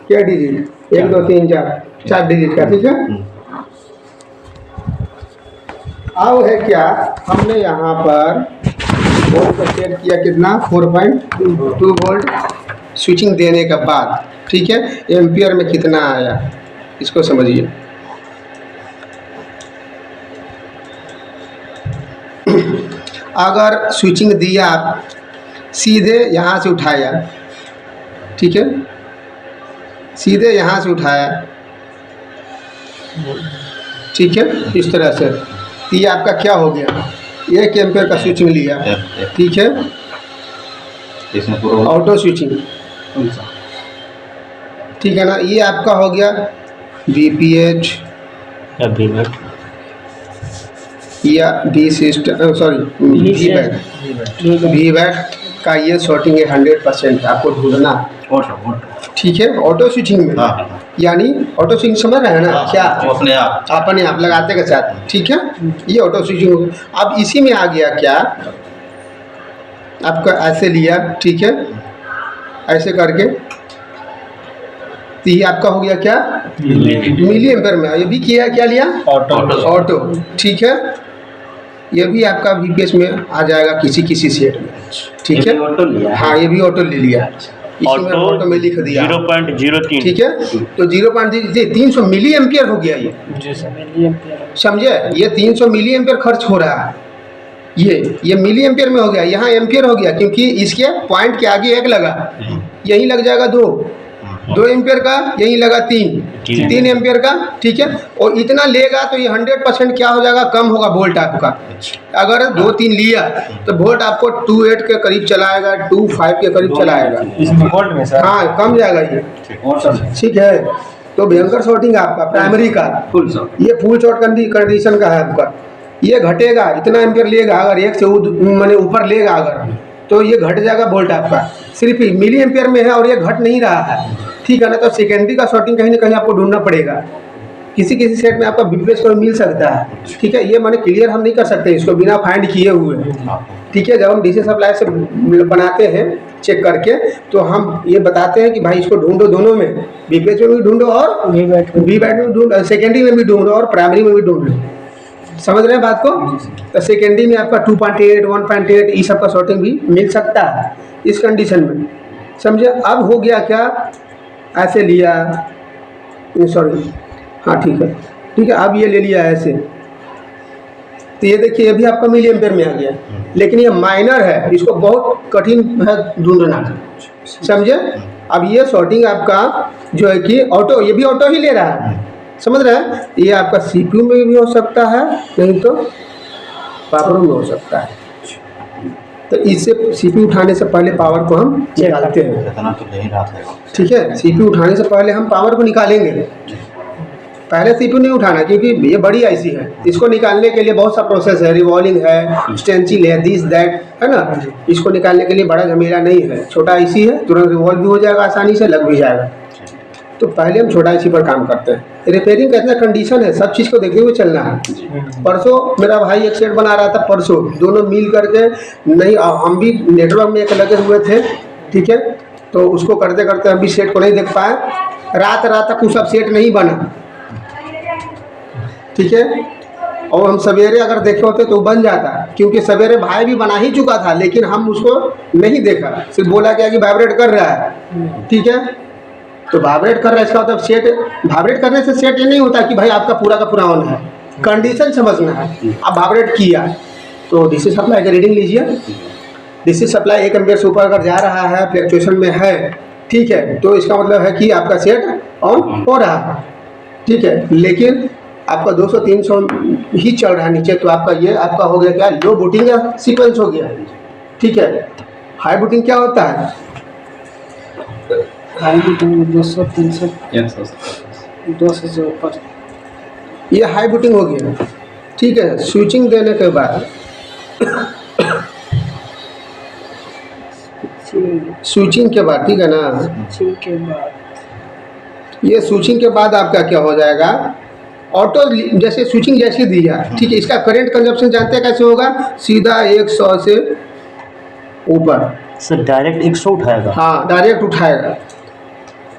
क्या digit, 1 2 3 4 digit का, ठीक है। अब है क्या, हमने यहाँ पर वोल्ट को सेट किया कितना 4.2 वोल्ट स्विचिंग देने के बाद, ठीक है। एम्पियर में कितना आया इसको समझिए। अगर स्विचिंग दिया आप सीधे यहाँ से उठाया, ठीक है, सीधे यहाँ से उठाया, ठीक है, इस तरह से, ये आपका क्या हो गया, 1 एम्पियर का स्विचिंग लिया, ठीक है, ऑटो स्विचिंग, ठीक है ना। ये आपका हो गया VPH या डी सिस्टम, सॉरी VVAT का ये शॉर्टिंग है 100% आपको ढूंढना, ठीक है, ऑटो स्विचिंग में। यानी ऑटो स्विचिंग समझ रहे हैं ना, क्या अपने आप लगाते के साथ, ठीक है, ये ऑटो स्विचिंग हो गया। अब इसी में आ गया क्या, आपका ऐसे लिया, ठीक है, ऐसे करके, तो ये आपका हो गया क्या मिली एम्पियर में। ये भी किया, क्या लिया ऑटो, ठीक है। ये भी आपका VPH में आ जाएगा किसी सेट में, ठीक है। हाँ, ये भी ऑटो ले लिया, इसमें ऑटो में लिख दिया 0.03, ठीक है। तो 0.300 मिली एम्पियर हो गया ये, समझे। ये 300 मिली एम्पियर खर्च हो रहा है, ये मिली एम्पियर में हो गया, यहाँ एम्पियर हो गया, क्योंकि इसके पॉइंट के आगे 1 लगा, यहीं लग जाएगा 2 एम्पियर का, यहीं लगा 3 एम्पियर का, ठीक है। और इतना लेगा तो ये 100% क्या हो जाएगा, कम होगा वोल्ट आपका। अगर 2-3 लिया तो वोल्ट आपको 2.8 के करीब चलाएगा, 2.5 के करीब चलाएगा, वोल्ट में सर, हाँ कम जाएगा ये, ठीक है। तो भयंकर शॉर्टिंग आपका प्राइमरी का, ये फुल शॉर्ट कंडीशन का है आपका। ये घटेगा, इतना एम्पियर लेगा, अगर 1 से मैंने ऊपर लेगा अगर, तो ये घट जाएगा वोल्ट आपका, सिर्फ मिली एम्पियर में है और ये घट नहीं रहा है, ठीक है ना। तो सेकेंडरी का शॉर्टिंग कहीं ना कहीं आपको ढूंढना पड़ेगा, किसी सेट में आपका VPH को मिल सकता है, ठीक है। ये माने क्लियर हम नहीं कर सकते इसको बिना फाइंड किए हुए, ठीक है। जब हम DC सप्लाई से बनाते हैं चेक करके, तो हम ये बताते हैं कि भाई इसको ढूंढो, दोनों में, VPH में भी ढूंढो और VVAT में ढूंढो, सेकेंडरी में भी ढूंढो और प्राइमरी में भी ढूंढ लो, समझ रहे हैं बात को। तो सेकेंडरी में आपका 2.8 1.8 इस सब का शॉर्टिंग भी मिल सकता है इस कंडीशन में, समझे। अब हो गया क्या, ऐसे लिया, सॉरी, हाँ ठीक है, अब ये ले लिया ऐसे, तो ये देखिए ये भी आपका मिली एम्पियर में आ गया, लेकिन ये माइनर है, इसको बहुत कठिन है ढूंढना, समझे। अब ये शॉर्टिंग आपका जो है कि ऑटो, ये भी ऑटो ही ले रहा है, समझ रहे हैं। ये आपका CPU में भी हो सकता है, नहीं तो पावर में हो सकता है। तो इससे CPU उठाने से पहले पावर को हम निकालते हैं, ठीक है। CPU उठाने से पहले हम पावर को निकालेंगे, पहले CPU नहीं उठाना, क्योंकि ये बड़ी IC है, इसको निकालने के लिए बहुत सा प्रोसेस है, रिवॉल्विंग है, स्टेंसिल है, दिस दैट, है ना। इसको निकालने के लिए बड़ा झमेला नहीं है, छोटा IC है, तुरंत रिवॉल्व भी हो जाएगा, आसानी से लग भी जाएगा। तो पहले हम छोटा IC पर काम करते हैं। रिपेयरिंग का इतना कंडीशन है, सब चीज़ को देखते हुए चलना है। परसों मेरा भाई एक सेट बना रहा था, परसों दोनों मिल करके, नहीं हम भी नेटवर्क में एक लगे हुए थे, ठीक है। तो उसको करते करते हम भी सेट को नहीं देख पाए, रात तक वो सब सेट नहीं बना, ठीक है। और हम सवेरे अगर देखे होते तो बन जाता, क्योंकि सवेरे भाई भी बना ही चुका था, लेकिन हम उसको नहीं देखा, सिर्फ बोला क्या कि वाइब्रेट कर रहा है, ठीक है। तो वाइब्रेट कर रहा है, इसका मतलब सेट, वाइब्रेट करने से सेट ये नहीं होता कि भाई आपका पूरा का पूरा ऑन है, कंडीशन समझना है। अब वाइब्रेट किया तो DC सप्लाई का रीडिंग लीजिए, DC सप्लाई 1 एम्पियर से ऊपर अगर जा रहा है, फ्लक्चुएशन में है, ठीक है, तो इसका मतलब है कि आपका सेट ऑन हो रहा है, ठीक है। लेकिन आपका 200-300 ही चल रहा है नीचे, तो आपका ये आपका हो गया क्या, लो बूटिंग का सीक्वेंस हो गया, ठीक है। हाई बूटिंग क्या होता है, हाई बूटिंग 200-300 200 से ऊपर, ये हाई बूटिंग हो गया, ठीक है। स्विचिंग देने के बाद, स्विचिंग के बाद, ठीक है ना, स्विचिंग के बाद, ये स्विचिंग के बाद आपका क्या हो जाएगा, ऑटो जैसे स्विचिंग जैसे दिया, ठीक है। इसका करंट कंजप्शन जानते हैं कैसे होगा, सीधा 100 से ऊपर सर डायरेक्ट 100 उठाएगा, हाँ डायरेक्ट उठाएगा,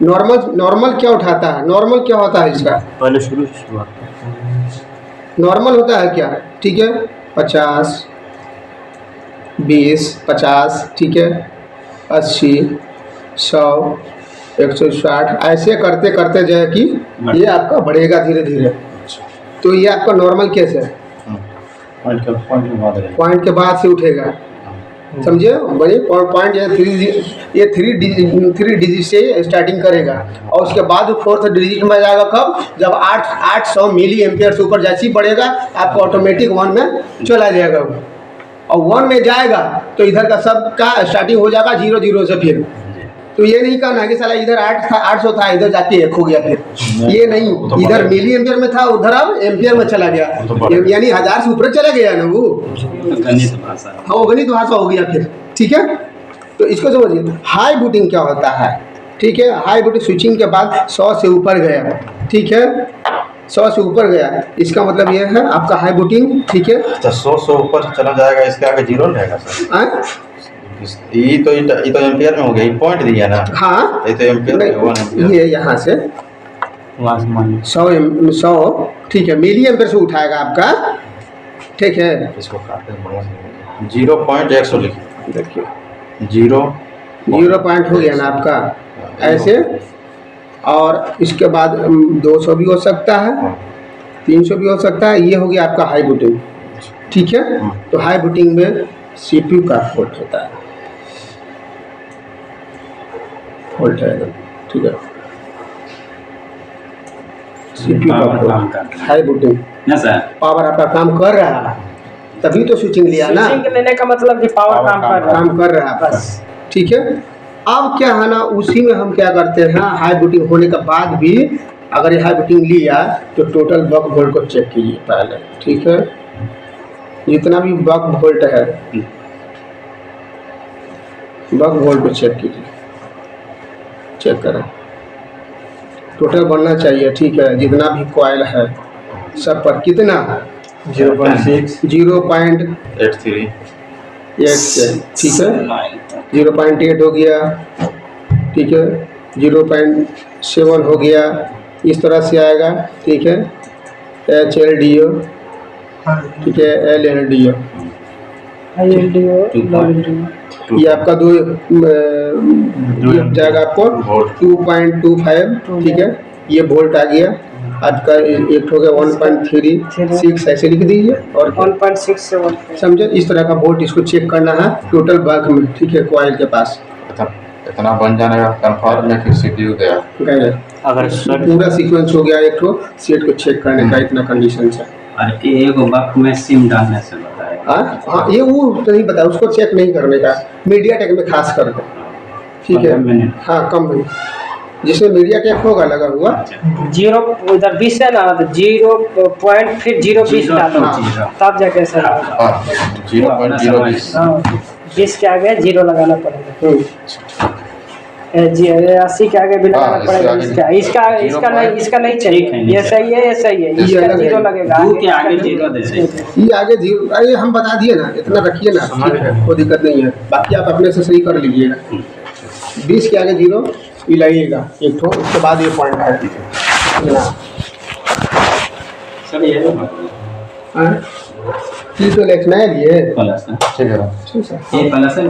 नॉर्मल क्या उठाता है, नॉर्मल क्या होता है इसका, पहले शुरुआत नॉर्मल होता है क्या, ठीक है 50, 20, 50, ठीक है 80, 100, 160, ऐसे करते करते जो है कि ये आपका बढ़ेगा धीरे धीरे। तो ये आपका नॉर्मल केस है, पॉइंट के बाद से उठेगा, समझे बड़ी पॉइंट ये थ्री डिजिट से स्टार्टिंग करेगा और उसके बाद फोर्थ डिजिट में जाएगा कब, जब 800 मिली एम्पियर से ऊपर जैसे ही बढ़ेगा आपको ऑटोमेटिक 1 में चला जाएगा वो, और 1 में जाएगा तो इधर का सब का स्टार्टिंग हो जाएगा 0 से। फिर तो ये नहीं कहना है कि साला इधर 800 था इधर जाके 1 हो गया, फिर ये नहीं, इधर मिली एम्पियर में था उधर अब एम्पियर में चला गया, यानी 1000 से ऊपर चला गया ना वो, गणित भाषा। हाँ वो गणित भाषा हो गया फिर, ठीक है। तो इसको समझिए हाई बूटिंग क्या होता है, ठीक है। हाई बूटिंग स्विचिंग के बाद 100 से ऊपर गया, ठीक है 100 से ऊपर गया, इसका मतलब ये है आपका हाई बूटिंग, ठीक है। तो 100 से ऊपर चला जाएगा, इसके आगे 0 रहेगा सर। ये तो एम्पियर में हो गया, ये पॉइंट दिया ना, हाँ ये तो एम्पियर में 1 एम्पियर, ये यहाँ से 100 ठीक है मिली एम्पियर से उठाएगा आपका, ठीक है। इसको काट के 0.100 लिखिए, देखिए 0 पॉइंट हो गया ना आपका ऐसे, और इसके बाद 200 भी हो सकता है, 300 भी हो सकता है, ये हो गया आपका हाई बूटिंग, ठीक है। तो हाई बूटिंग में सीपीयू का फॉल्ट होता है, फॉल्ट है ठीक है, सीपीयू का फॉल्ट, हाई बूटिंग पावर आपका काम कर रहा है तभी तो स्विचिंग लिया ना, स्विचिंग लेने का मतलब कि पावर काम कर रहा है आपका, ठीक है। अब क्या है ना, उसी में हम क्या करते हैं, हाई बूटिंग होने के बाद भी अगर ये हाई बूटिंग लिया तो टोटल बक वोल्ट को चेक कीजिए पहले, ठीक है। जितना भी बक वोल्ट है बक वोल्ट को चेक कीजिए, चेक करें टोटल बनना चाहिए, ठीक है। जितना भी कॉइल है सब पर कितना 0.6 0.83 ठीक है, 0.8 हो गया, ठीक है 0.7 हो गया, इस तरह से आएगा, ठीक है। HLDO ठीक है, LLDO ये आपका दो जाएगा आपको 2.25, ठीक है। ये वोल्ट आ गया आपका, एक हो गया 1.36 ऐसे लिख दीजिए, और 1.6 से 1 समझे इस तरह का वोल्ट इसको चेक करना है टोटल बल्क में, ठीक है। कॉइल के पास इतना बन जाने का कंफर्म है कि सीपीयू गया, अगर पूरा सीक्वेंस हो गया, एक तो सेट को चेक करने का इतना कंडीशन है। अरे एक वक्त में सिम डालने से बताएगा, हाँ ये वो तो नहीं पता, उसको चेक नहीं करने का, मीडिया टेक में खास करके, ठीक है। हाँ कम में जिसमें मीडिया टेक होगा लगा हुआ 0 उधर 20 है ना, तो 0 पॉइंट फिर 0.20 डालना तब जाके सर 0.020 20 के आगे 0 लगाना पड़ेगा, 80 के आगे भी लगाना पड़ेगा, इसका नहीं चाहिए, ये सही है, ये सही है, इसका 0 लगेगा, के आगे 0 दे दें, ये आगे 0, अरे हम बता दिए ना, इतना रखिए ना, ठीक है कोई दिक्कत नहीं है, बाकी आप अपने से सही कर लीजिएगा। 20 के आगे 0 लाइएगा एक ठो, उसके बाद ये पॉइंट है सर ये तो लिखना है ये प्लस है, ठीक है ये प्लस है।